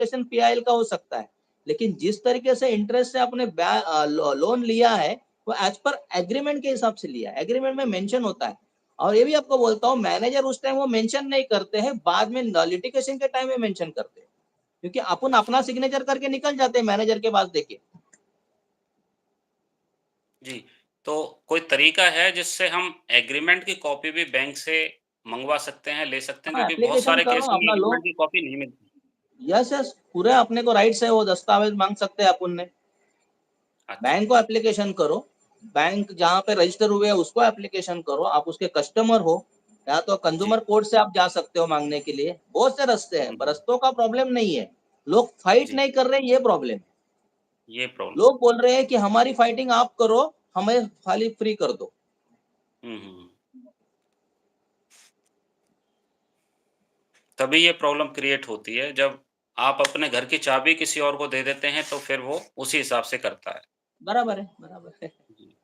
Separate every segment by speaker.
Speaker 1: Expectation PIL का हो सकता है, लेकिन जिस तरीके से इंटरेस्ट से आपने लोन लिया है वो एज पर एग्रीमेंट के हिसाब से लिया है, एग्रीमेंट में मेंशन होता है। और ये भी आपको बोलता हूँ, मैनेजर उस टाइम वो मेंशन नहीं करते हैं, बाद में लिटिगेशन के टाइम में मेंशन करते हैं, क्योंकि अपन अपना सिग्नेचर करके निकल जाते हैं मैनेजर के पास देके।
Speaker 2: जी, तो कोई तरीका है जिससे हम एग्रीमेंट की कॉपी भी बैंक से मंगवा सकते हैं, ले सकते हैं?
Speaker 1: हाँ,
Speaker 2: क्योंकि बहुत
Speaker 1: एप्लीकेशन
Speaker 2: सारे
Speaker 1: करो
Speaker 2: केसों में
Speaker 1: अपना लोन।
Speaker 2: एग्रीमेंट की कॉपी नहीं मिलती।
Speaker 1: यस यस, पूरे अपने को राइट्स है, वो दस्तावेज मांग सकते हैं अपन ने।
Speaker 2: अच्छा,
Speaker 1: बैंक को एप्लीकेशन करो, बैंक जहाँ पे रजिस्टर हुए है उसको एप्लीकेशन करो, आप उसके कस्टमर हो, या तो
Speaker 2: जी।
Speaker 1: कंज्यूमर कोर्ट से आप जा सकते हो मांगने के लिए। बहुत से रास्ते हैं,
Speaker 2: हुँ,
Speaker 1: रस्तों का प्रॉब्लम नहीं है, लोग फाइट
Speaker 2: जी,
Speaker 1: नहीं कर रहे, ये प्रॉब्लम है।
Speaker 2: ये प्रॉब्लम।
Speaker 1: लोग बोल रहे हैं कि हमारी फाइटिंग आप करो, हमें खाली फ्री कर दो।
Speaker 2: हुँ, हुँ। तभी ये प्रॉब्लम क्रिएट होती है जब आप अपने घर की चाबी किसी और को दे देते हैं, तो फिर वो उसी हिसाब से करता है।
Speaker 1: बराबर है, बराबर है।
Speaker 2: जी।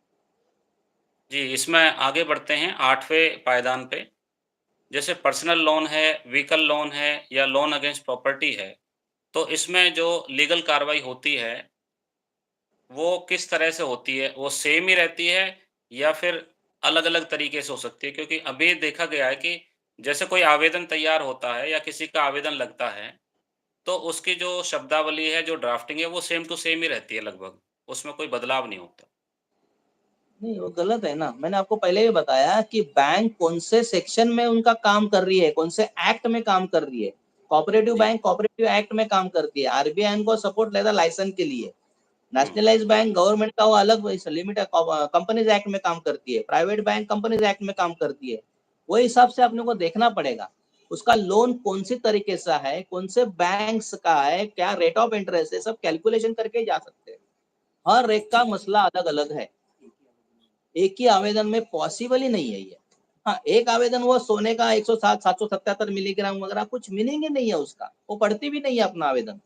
Speaker 2: जी, इसमें आगे बढ़ते हैं 8वें पायदान पे। जैसे पर्सनल लोन है, व्हीकल लोन है या लोन अगेंस्ट प्रॉपर्टी है, तो इसमें जो लीगल कार्रवाई होती है, वो किस तरह से होती है? वो सेम ही रहती है या फिर अलग-अलग तरीके से हो सकती है? क्योंकि अभी देखा गया है कि जैसे कोई आवेदन तैयार होता है या किसी का आवेदन लगता है, तो उसकी जो शब्दावली है, जो ड्राफ्टिंग है, वो सेम टू सेम ही रहती है लगभग। उसमें कोई बदलाव नहीं होता।
Speaker 1: नहीं, वो गलत है ना। मैंने आपको पहले ही बताया कि बैंक कौन से सेक्शन में उनका काम कर रही है, कौन से एक्ट में काम कर रही है। कोऑपरेटिव
Speaker 2: जी।
Speaker 1: बैंक कोऑपरेटिव एक्ट में काम करती है, आरबीआई इनको सपोर्ट लेता है लाइसेंस के लिए।
Speaker 2: हुँ,
Speaker 1: नेशनलाइज बैंक गवर्नमेंट का वो अलग लिमिट कंपनीज एक्ट में काम करती है, प्राइवेट बैंक कंपनीज एक्ट में काम करती है। वो हिसाब से अपने को देखना पड़ेगा, उसका लोन कौन सी तरीके से है, कौन से बैंक्स का है, क्या रेट ऑफ इंटरेस्ट है, सब कैलकुलेशन करके ही जा सकते हैं। हर रेट का
Speaker 2: जी।
Speaker 1: मसला अलग अलग है, एक ही आवेदन में पॉसिबल ही नहीं है ये। हाँ, एक आवेदन वो सोने का 107 777 मिलीग्राम वगैरह कुछ मीनिंग ही नहीं है उसका, वो पढ़ती भी नहीं है अपना आवेदन।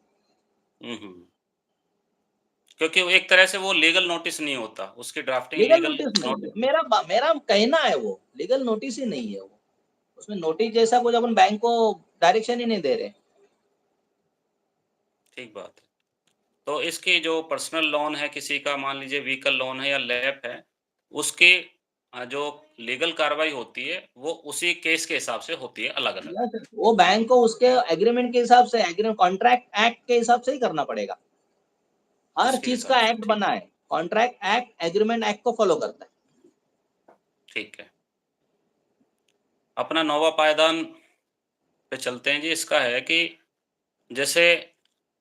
Speaker 2: हुँ, हुँ। क्योंकि वो एक तरह से वो लीगल नोटिस नहीं होता, उसकी ड्राफ्टिंग
Speaker 1: लीगल
Speaker 2: लीगल
Speaker 1: नोटिस नहीं है,
Speaker 2: नोटिस।
Speaker 1: मेरा कहना है, वो लीगल नोटिस ही नहीं है वो। उसमें नोटिस जैसा कुछ अपन बैंक को डायरेक्शन ही नहीं दे रहे।
Speaker 2: ठीक बात है। तो इसकी जो पर्सनल लोन है किसी का, मान लीजिए व्हीकल लोन है या लैप है, उसकी जो लीगल कार्रवाई होती है, वो उसी केस के हिसाब से होती है अलग-अलग।
Speaker 1: यस, वो बैंक को उसके एग्रीमेंट के हिसाब से, एग्रीमेंट कॉन्ट्रैक्ट एक्ट के हिसाब से ही करना पड़ेगा। हर
Speaker 2: उसके
Speaker 1: चीज
Speaker 2: हिसाब
Speaker 1: का
Speaker 2: से,
Speaker 1: एक्ट
Speaker 2: ठीक
Speaker 1: बना
Speaker 2: है,
Speaker 1: है, कॉन्ट्रैक्ट एक्ट एग्रीमेंट एक्ट को फॉलो करता है।
Speaker 2: ठीक है। अपना 9वाँ पायदान पे चलते हैं जी, इसका है कि जैसे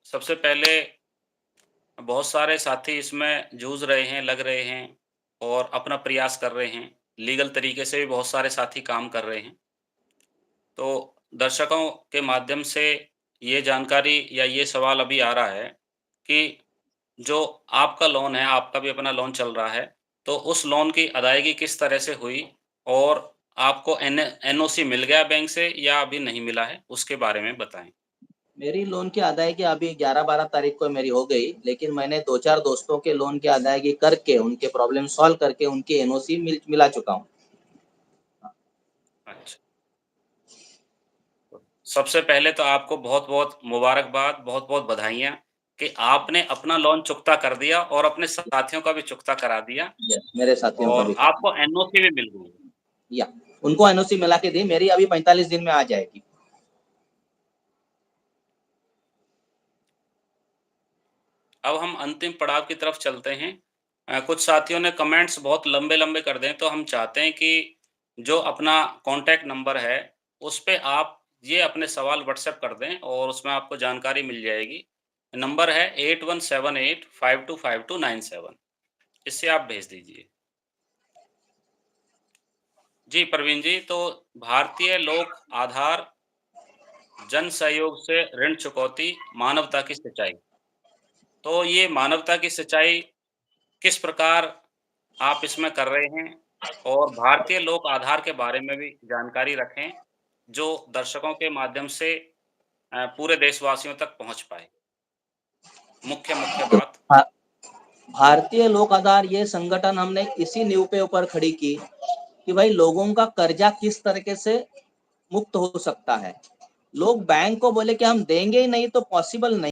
Speaker 2: सबसे पहले बहुत सारे साथी इसमें जूझ रहे हैं, लग रहे हैं और अपना प्रयास कर रहे हैं। लीगल तरीके से भी बहुत सारे साथी काम कर रहे हैं। तो दर्शकों के माध्यम से ये जानकारी या ये सवाल अभी आ रहा है कि जो आपका लोन है, आपका भी अपना लोन चल रहा है, तो उस लोन की अदायगी किस तरह से हुई और आपको एनओसी मिल गया बैंक से या अभी नहीं मिला है? उसके बारे में बताएँ।
Speaker 1: मेरी लोन की अदायगी अभी 11-12 तारीख को मेरी हो गई, लेकिन मैंने 2-4 दोस्तों के लोन की अदायगी करके, उनके प्रॉब्लम सॉल्व करके उनकी एनओसी मिला चुका हूँ।
Speaker 2: अच्छा। सबसे पहले तो आपको बहुत-बहुत मुबारकबाद, बहुत-बहुत बधाइयाँ कि आपने अपना लोन चुकता कर दिया और अपने साथियों का भी चुकता करा दिया
Speaker 1: यस, मेरे साथियों का
Speaker 2: और
Speaker 1: भी करा।
Speaker 2: आपको एनओसी भी मिल गई है।
Speaker 1: या उनको एनओसी मिला के दी, मेरी अभी 45 दिन में आ जाएगी।
Speaker 2: अब हम अंतिम पड़ाव की तरफ चलते हैं। कुछ साथियों ने कमेंट्स बहुत लंबे-लंबे कर दें, तो हम चाहते हैं कि जो अपना कॉन्टैक्ट नंबर है, उस पे आप ये अपने सवाल व्हाट्सएप कर दें और उसमें आपको जानकारी मिल जाएगी। नंबर है 8178525297, इससे आप भेज दीजिए। जी, प्रवीण जी, तो भारतीय लोक आधार जन सहयोग से ऋण चुकौती मानवता की सच्चाई। तो ये मानवता की सच्चाई किस प्रकार आप इसमें कर रहे हैं? और भारतीय लोक आधार के बारे में भी जानकारी रखें, जो दर्शकों के माध्यम से पूरे देशवासियों तक पहुँच पाए। मुख्य
Speaker 1: तो
Speaker 2: बात।
Speaker 1: भारतीय लोक आधार ये संगठन हमने इसी नींव पे ऊपर खड़ी की कि भाई लोगों का कर्जा किस तरीके से मुक्त हो सकता है। लोग बैंक को बोले कि हम देंगे ही नहीं तो पॉसिबल नहीं